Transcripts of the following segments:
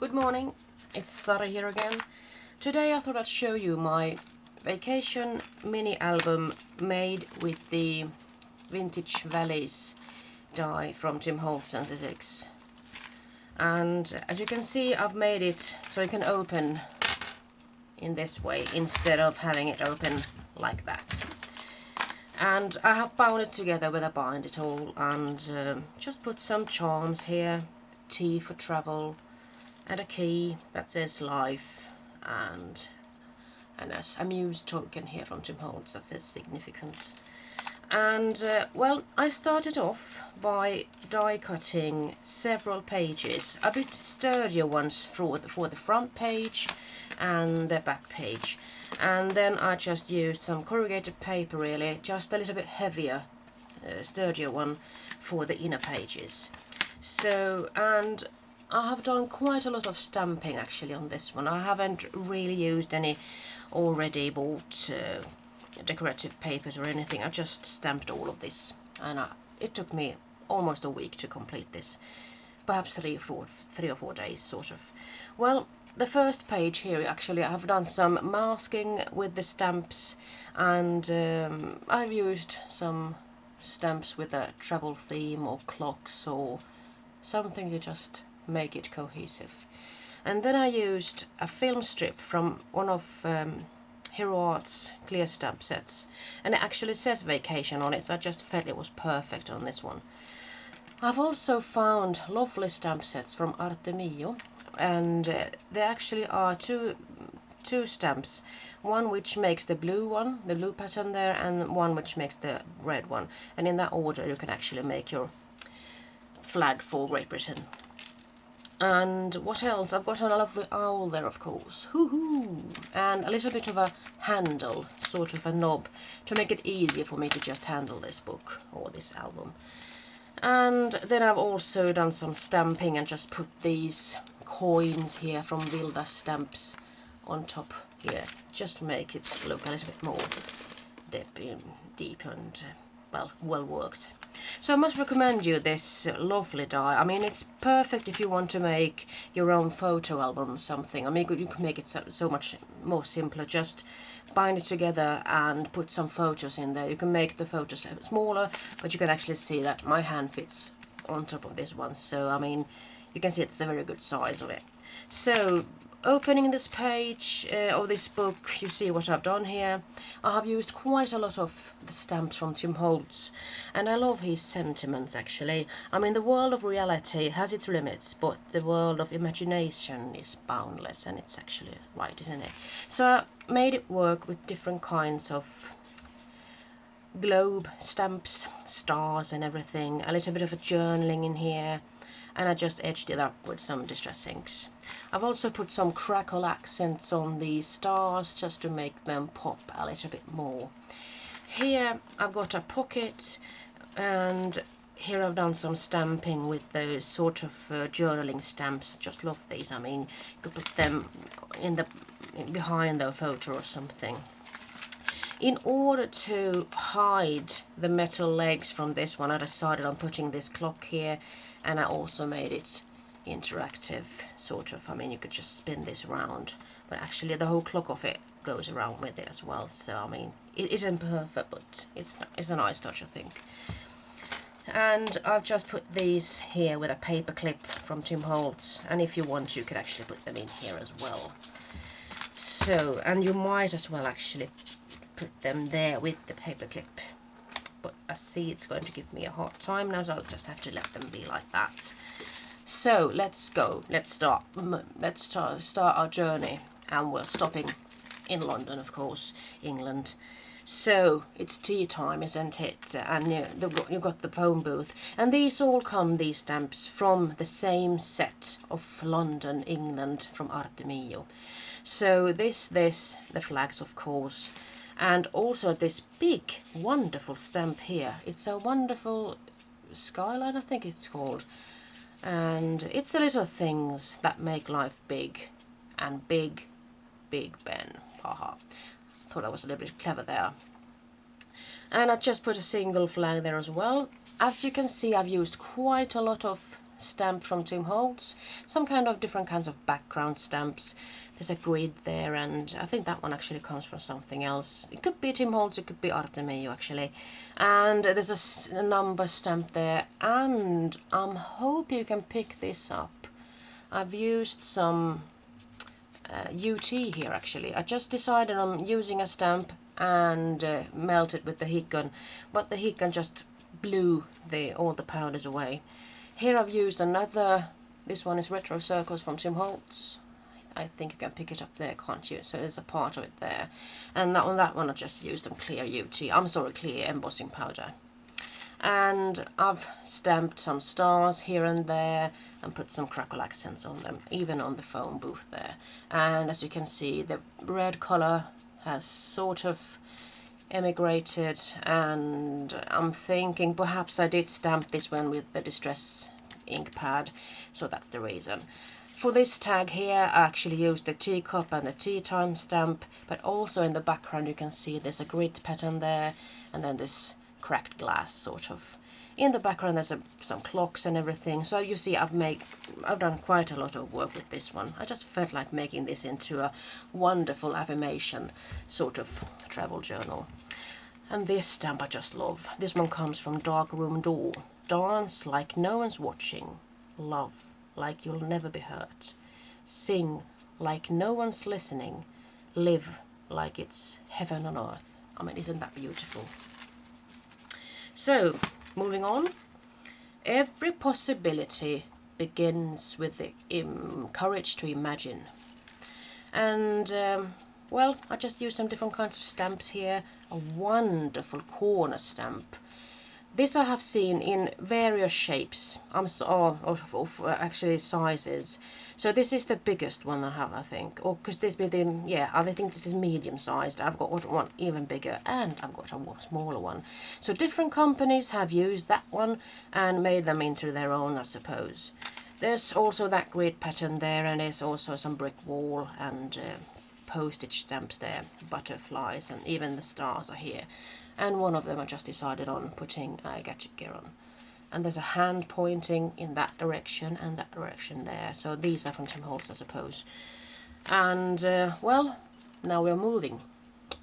Good morning, it's Sara here again. Today I thought I'd show you my vacation mini album made with the Vintage Valise die from Tim Holtz and Essex. And as you can see, I've made it so you can open in this way instead of having it open like that. And I have bound it together with a bind it all and just put some charms here, T for travel, and a key that says life, and as amused token here from Tim Holtz that says significant. And well, I started off by die cutting several pages, a bit sturdier ones for the front page and the back page, and then I just used some corrugated paper, really just a little bit heavier, sturdier one for the inner pages. So, and I have done quite a lot of stamping actually on this one. I haven't really used any already bought decorative papers or anything. I just stamped all of this, and it took me almost a week to complete this, perhaps 3 or 4 days sort of. Well, the first page here, actually I have done some masking with the stamps, and I've used some stamps with a travel theme or clocks or something to just make it cohesive. And then I used a film strip from one of Hero Art's clear stamp sets, and it actually says vacation on it, so I just felt it was perfect on this one. I've also found lovely stamp sets from Artemio, and there actually are two stamps, one which makes the blue one, the blue pattern there, and one which makes the red one, and in that order you can actually make your flag for Great Britain. And what else? I've got a lovely owl there, of course. Hoo-hoo! And a little bit of a handle, sort of a knob, to make it easier for me to just handle this book or this album. And then I've also done some stamping and just put these coins here from Vilda Stamps on top here. Just to make it look a little bit more deep and well worked. So I must recommend you this lovely die. I mean, it's perfect if you want to make your own photo album or something. I mean, you can make it so much more simpler. Just bind it together and put some photos in there. You can make the photos smaller, but you can actually see that my hand fits on top of this one. So, I mean, you can see it's a very good size of it. So, opening this page of this book, you see what I've done here. I have used quite a lot of the stamps from Tim Holtz, and I love his sentiments actually. I mean, the world of reality has its limits, but the world of imagination is boundless, and it's actually right, isn't it? So I made it work with different kinds of globe stamps, stars and everything, a little bit of a journaling in here, and I just edged it up with some distress inks. I've also put some crackle accents on these stars just to make them pop a little bit more. Here I've got a pocket, and here I've done some stamping with those sort of journaling stamps. Just love these. I mean, you could put them behind the photo or something. In order to hide the metal legs from this one, I decided on putting this clock here, and I also made it interactive, sort of. I mean, you could just spin this around, but actually the whole clock of it goes around with it as well. So, I mean, it isn't perfect, but it's a nice touch, I think. And I've just put these here with a paper clip from Tim Holtz, and if you want, you could actually put them in here as well. So, and you might as well actually put them there with the paper clip, but I see it's going to give me a hard time now, so I'll just have to let them be like that. So let's go. Let's start our journey, and we're stopping in London, of course, England. So it's tea time, isn't it? And you got the phone booth, and these stamps from the same set of London, England, from Artemio. So the flags, of course, and also this big, wonderful stamp here. It's a wonderful skyline, I think it's called. And it's the little things that make life big, and Big Ben. Haha. Thought I was a little bit clever there. And I just put a single flag there as well. As you can see, I've used quite a lot of stamp from Tim Holtz. Some kind of different kinds of background stamps. There's a grid there, and I think that one actually comes from something else. It could be Tim Holtz, it could be Artemio actually. And there's a number stamp there, and I hope you can pick this up. I've used some UT here actually. I just decided on using a stamp and melt it with the heat gun, but the heat gun just blew all the powders away. Here I've used another, this one is Retro Circles from Tim Holtz. I think you can pick it up there, can't you? So there's a part of it there. And on that one I just used some clear clear embossing powder. And I've stamped some stars here and there and put some crackle accents on them, even on the phone booth there. And as you can see, the red color has sort of emigrated, and I'm thinking perhaps I did stamp this one with the distress ink pad, so that's the reason. For this tag here I actually used the teacup and the tea time stamp, but also in the background you can see there's a grid pattern there, and then this cracked glass sort of. In the background there's some clocks and everything, so you see I've done quite a lot of work with this one. I just felt like making this into a wonderful affirmation sort of travel journal. And this stamp I just love. This one comes from Dark Room Door. Dance like no one's watching. Love like you'll never be hurt. Sing like no one's listening. Live like it's heaven on earth. I mean, isn't that beautiful? So, moving on. Every possibility begins with the courage to imagine. And, well, I just used some different kinds of stamps here. A wonderful corner stamp. This I have seen in various shapes, actually sizes. So this is the biggest one I have, I think. Or because this within, yeah, I think this is medium sized. I've got one even bigger, and I've got a smaller one. So different companies have used that one and made them into their own, I suppose. There's also that grid pattern there, and there's also some brick wall and postage stamps there, butterflies, and even the stars are here. And one of them I just decided on putting a gadget gear on. And there's a hand pointing in that direction and that direction there. So these are from Tim Holtz, I suppose. And, well, now we're moving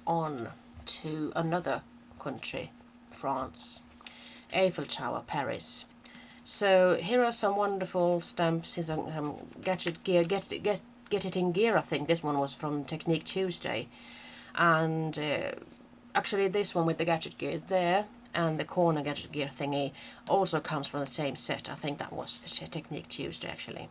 on to another country, France. Eiffel Tower, Paris. So here are some wonderful stamps. Here's some gadget gear, get it in gear, I think. This one was from Technique Tuesday. And actually this one with the gadget gear is there, and the corner gadget gear thingy also comes from the same set. I think that was the Technique Tuesday actually.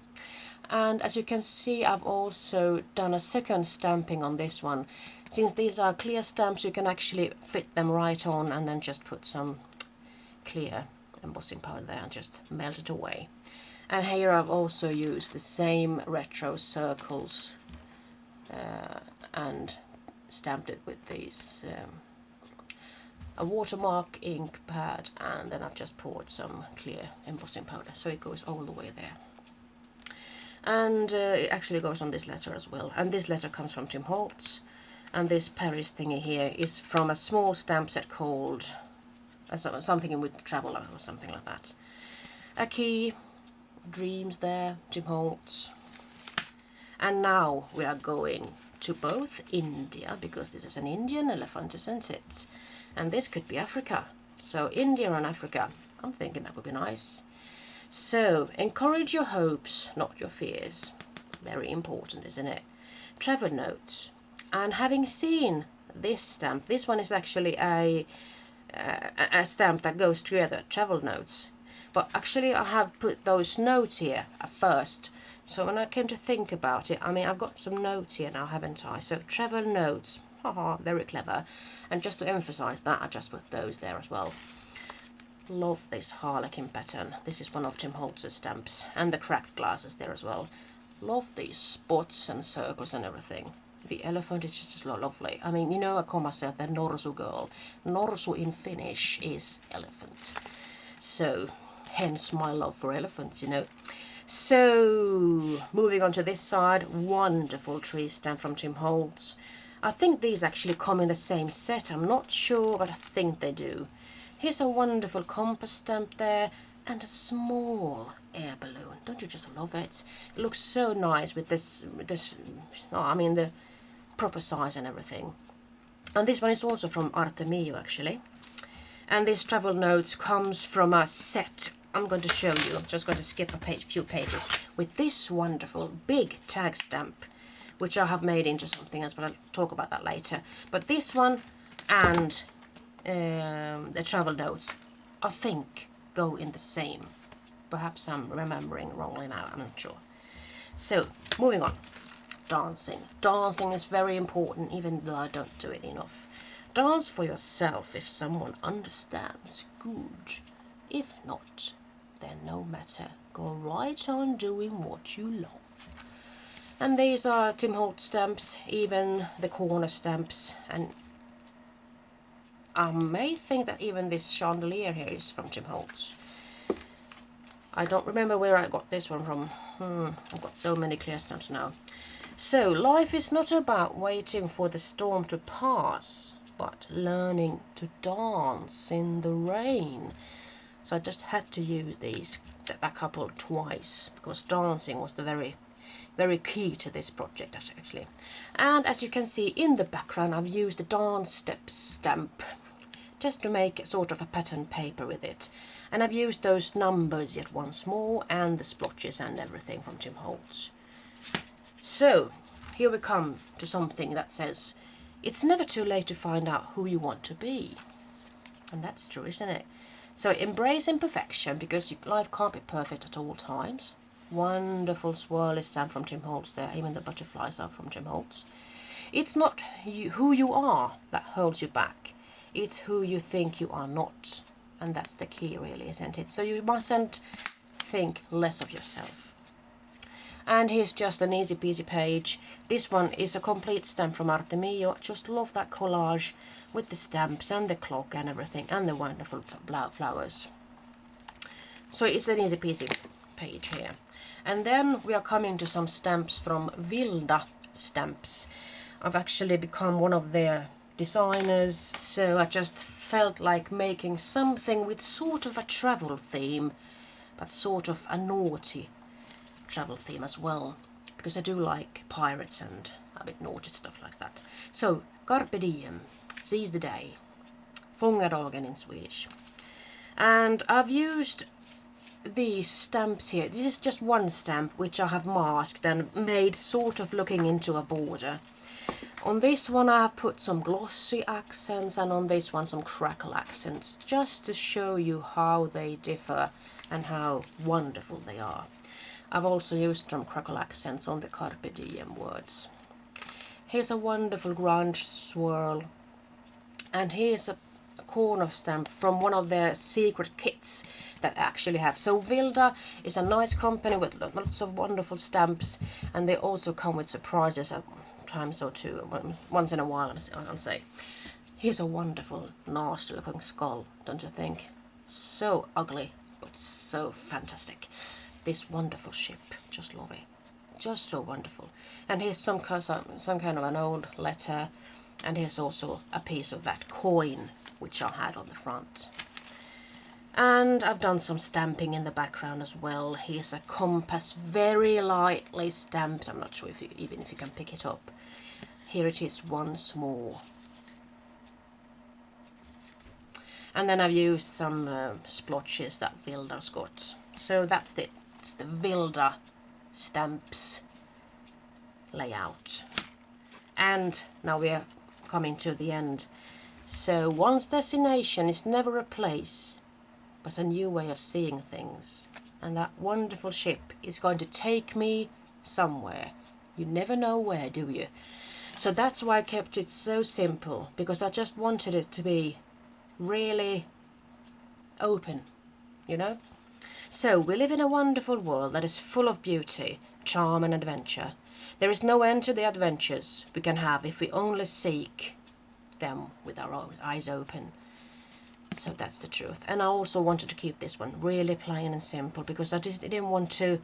And as you can see, I've also done a second stamping on this one. Since these are clear stamps, you can actually fit them right on and then just put some clear embossing powder there and just melt it away. And here I've also used the same retro circles and stamped it with these a watermark ink pad, and then I've just poured some clear embossing powder so it goes all the way there. And it actually goes on this letter as well, and this letter comes from Tim Holtz, and this Paris thingy here is from a small stamp set called something with Traveller or something like that. A key, dreams there, Tim Holtz. And now we are going to both India, because this is an Indian elephant, isn't it? And this could be Africa. So India and Africa, I'm thinking that would be nice. So encourage your hopes, not your fears. Very important, isn't it? Travel notes. And having seen this stamp, this one is actually a stamp that goes together, travel notes. But actually I have put those notes here at first. So when I came to think about it, I mean, I've got some notes here now, haven't I? So travel notes, haha, very clever. And just to emphasize that, I just put those there as well. Love this harlequin pattern. This is one of Tim Holtz's stamps. And the cracked glasses there as well. Love these spots and circles and everything. The elephant is just lovely. I mean, you know, I call myself the Norsu girl. Norsu in Finnish is elephant. So, hence my love for elephants, you know. So, moving on to this side, wonderful tree stamp from Tim Holtz. I think these actually come in the same set. I'm not sure, but I think they do. Here's a wonderful compass stamp there, and a small air balloon. Don't you just love it? It looks so nice with this oh, I mean the proper size and everything. And this one is also from Artemio actually. And this travel notes comes from a set. I'm going to show you. I'm just going to skip a few pages with this wonderful big tag stamp, which I have made into something else, but I'll talk about that later. But this one and the travel notes, I think, go in the same. Perhaps I'm remembering wrongly now, I'm not sure. So, moving on. Dancing. Dancing is very important, even though I don't do it enough. Dance for yourself if someone understands. Good. If not, then no matter. Go right on doing what you love. And these are Tim Holtz stamps, even the corner stamps. And I may think that even this chandelier here is from Tim Holtz. I don't remember where I got this one from. I've got so many clear stamps now. So, life is not about waiting for the storm to pass, but learning to dance in the rain. So I just had to use that couple twice, because dancing was the very key to this project actually. And as you can see in the background, I've used the dance steps stamp just to make sort of a pattern paper with it. And I've used those numbers yet once more, and the splotches and everything from Tim Holtz. So here we come to something that says, it's never too late to find out who you want to be. And that's true, isn't it? So embrace imperfection, because life can't be perfect at all times. Wonderful swirly stamp from Tim Holtz there. Even the butterflies are from Tim Holtz. It's not who you are that holds you back. It's who you think you are not. And that's the key really, isn't it? So you mustn't think less of yourself. And here's just an easy peasy page. This one is a complete stamp from Artemio. I just love that collage with the stamps and the clock and everything, and the wonderful flowers. So it's an easy peasy page here. And then we are coming to some stamps from Vilda Stamps. I've actually become one of their designers, so I just felt like making something with sort of a travel theme, but sort of a naughty travel theme as well, because I do like pirates and a bit naughty stuff like that. So, carpe diem, seize the day, fånga dagen in Swedish. And I've used these stamps here. This is just one stamp which I have masked and made sort of looking into a border. On this one I have put some glossy accents, and on this one some crackle accents, just to show you how they differ and how wonderful they are. I've also used some crackle accents on the carpe diem words. Here's a wonderful grunge swirl, and here's a corner stamp from one of their secret kits that I actually have. So Vilda is a nice company with lots of wonderful stamps, and they also come with surprises at times or two, once in a while, I'll say. Here's a wonderful, nasty looking skull, don't you think? So ugly, but so fantastic. This wonderful ship, just love it. Just so wonderful. And here's some kind of an old letter, and here's also a piece of that coin which I had on the front. And I've done some stamping in the background as well. Here's a compass, very lightly stamped. I'm not sure if you can pick it up. Here it is once more. And then I've used some splotches that Vilda's got. So that's it. It's the Vilda Stamps layout. And now we are coming to the end. So one's destination is never a place, but a new way of seeing things. And that wonderful ship is going to take me somewhere. You never know where, do you? So that's why I kept it so simple, because I just wanted it to be really open, you know? So we live in a wonderful world that is full of beauty, charm and adventure. There is no end to the adventures we can have if we only seek them with our eyes open. So that's the truth. And I also wanted to keep this one really plain and simple, because I just didn't want to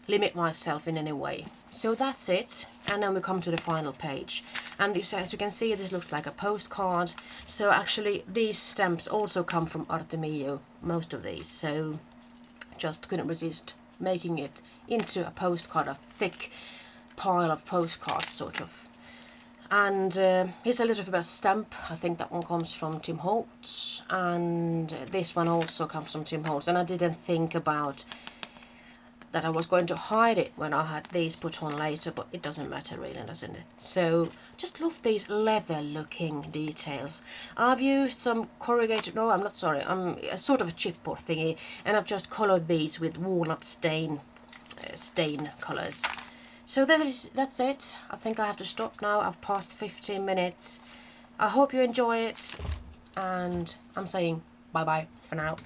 limit myself in any way. So that's it. And then we come to the final page. And this, as you can see, this looks like a postcard. So actually these stamps also come from Artemio, most of these. So just couldn't resist making it into a postcard, a thick pile of postcards sort of. And here's a little bit of stamp. I think that one comes from Tim Holtz, and this one also comes from Tim Holtz. And I didn't think about that I was going to hide it when I had these put on later, but it doesn't matter really, doesn't it? So just love these leather looking details. I've used some corrugated, no I'm not, sorry, a sort of a chipboard thingy, and I've just coloured these with walnut stain colours. So that's it. I think I have to stop now. I've passed 15 minutes. I hope you enjoy it, and I'm saying bye bye for now.